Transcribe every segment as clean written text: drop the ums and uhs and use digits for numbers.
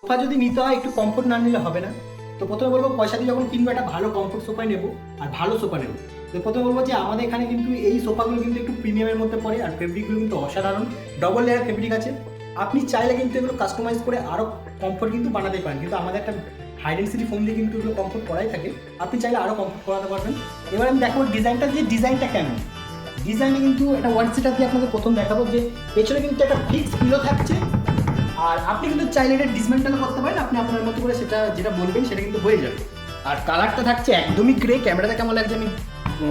Sofa যদি নিতে হয় একটু কমফোর্ট না নিলে হবে না। তো প্রথমে বলবো পয়সা দিয়ে যখন কিনবো একটা ভালো কমফোর্ট সোফাই নেবো আর ভালো সোফা নেবো। তো প্রথমে বলবো যে আমাদের এখানে কিন্তু এই সোফাগুলো কিন্তু একটু প্রিমিয়ামের মধ্যে পড়ে আর ফেব্রিকগুলো কিন্তু অসাধারণ, ডবল লেয়ার ফেব্রিক আছে। আপনি চাইলে কিন্তু এগুলো কাস্টমাইজ করে আরও কমফোর্ট কিন্তু বানাতে পারেন, কিন্তু আমাদের একটা হাই ডেন্সিটি ফোন দিয়ে কিন্তু এগুলো কমফোর্ট করাই থাকে, আপনি চাইলে আরও কমফোর্ট করাতে পারবেন। এবার আমি দেখাবো ডিজাইনটা কেমন। ডিজাইনে কিন্তু একটা ওয়ান সিটার দিয়ে আপনাদের প্রথম দেখাবো যে পেছনে কিন্তু একটা ফিক্স পিলো থাকছে, আর আপনি কিন্তু চাইলে এটা ডিসমেন্টাল করতে পারেন, আপনি আপনার মতো করে সেটা যেটা বলবেন সেটা কিন্তু হয়ে যাবে। আর কালারটা থাকছে একদমই গ্রে, ক্যামেরাতে কেমন লাগছে আমি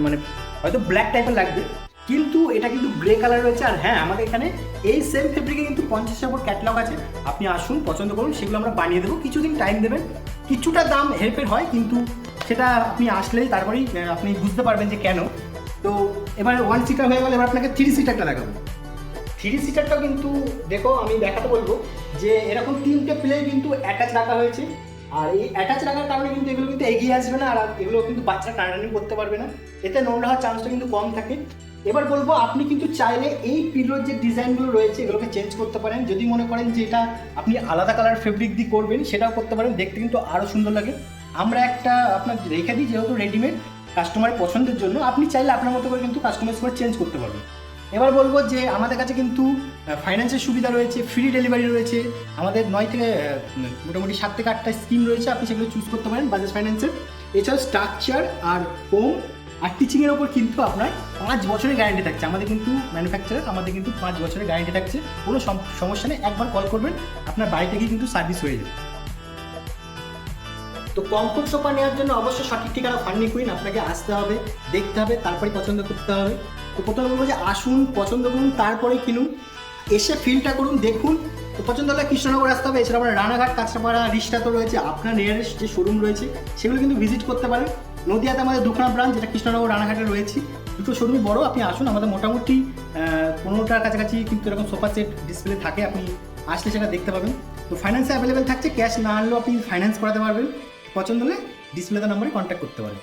মানে হয়তো ব্ল্যাক টাইপের লাগবে, কিন্তু এটা কিন্তু গ্রে কালার রয়েছে। আর হ্যাঁ, আমাদের এখানে এই সেম ফেব্রিকে কিন্তু 50টার উপর ক্যাটালগ আছে, আপনি আসুন পছন্দ করুন, সেগুলো আমরা বানিয়ে দেবো। কিছুদিন টাইম দেবেন, কিছুটা দাম হেল্পের হয়, কিন্তু সেটা আপনি আসলেই তারপরেই আপনি বুঝতে পারবেন যে কেন। তো এবার ওয়ান সিটার হয়ে গেলে এবার আপনাকে 3 সিটারটা দেখাবো। 3 সিটারটাও কিন্তু দেখো, আমি দেখাতে বলবো যে এরকম 3টে প্লে কিন্তু অ্যাটাচ রাখা হয়েছে, আর এই অ্যাটাচ রাখার কারণে কিন্তু এগুলো কিন্তু এগিয়ে আসবে না, আর এগুলো কিন্তু বাচ্চারা টানাটানি করতে পারবে না, এতে নোংরা হওয়ার চান্সটা কিন্তু কম থাকে। এবার বলবো আপনি কিন্তু চাইলে এই পিলোর যে ডিজাইনগুলো রয়েছে এগুলোকে চেঞ্জ করতে পারেন, যদি মনে করেন যে এটা আপনি আলাদা কালার ফেব্রিক দিয়ে করবেন সেটাও করতে পারেন, দেখতে কিন্তু আরও সুন্দর লাগে। আমরা একটা আপনার রেখে দিই যেহেতু রেডিমেড কাস্টমারের পছন্দের জন্য, আপনি চাইলে আপনার মতো করে কিন্তু কাস্টমাইজ করে চেঞ্জ করতে পারবেন। এবার বলবো যে আমাদের কাছে কিন্তু ফাইন্যান্সের সুবিধা রয়েছে, ফ্রি ডেলিভারি রয়েছে, আমাদের 9 থেকে মোটামুটি 7 থেকে 8টা স্কিম রয়েছে, আপনি সেগুলো চুজ করতে পারেন বাজাজ ফাইন্যান্সের। এছাড়াও স্ট্রাকচার আর হোম আর টিচিংয়ের ওপর কিন্তু আপনার 5 বছরের গ্যারান্টি থাকছে, আমাদের কিন্তু ম্যানুফ্যাকচারার, আমাদের কিন্তু 5 বছরের গ্যারান্টি থাকছে, কোনো সমস্যা নেই, একবার কল করবেন আপনার বাড়ি থেকেই কিন্তু সার্ভিস হয়ে যাবে। তো কমফোর্ট সোফা নেওয়ার জন্য অবশ্যই সঠিক ঠিকানা ফান্নি কুইন, আপনাকে আসতে হবে, দেখতে হবে, তারপরে পছন্দ করতে হবে। তো প্রথমে বলবো যে আসুন, পছন্দ করুন, তারপরে কিনুন, এসে ফিলটা করুন, দেখুন। তো পছন্দ হলে কৃষ্ণনগর আসতে হবে, এছাড়া আমরা রানাঘাট, কাঁচরাপাড়া, রিষ্টা তো রয়েছে, আপনার নিয়ারেস্ট যে শোরুম রয়েছে সেগুলো কিন্তু ভিজিট করতে পারেন। নদিয়াতে আমাদের দুখানা ব্রাঞ্চ, যেটা কৃষ্ণনগর রানাঘাটে রয়েছে, দুটো শোরুমই বড়, আপনি আসুন, আমাদের মোটামুটি 15টার কাছাকাছি কিন্তু এরকম সোফা সেট ডিসপ্লে থাকে, আপনি আসলে সেটা দেখতে পাবেন। তো ফাইন্যান্সে অ্যাভেলেবেল থাকছে, ক্যাশ না আনলেও আপনি ফাইন্যান্স করাতে পারবেন, পছন্দ হলে ডিসপ্লেতে নাম্বারে কন্ট্যাক্ট করতে পারেন।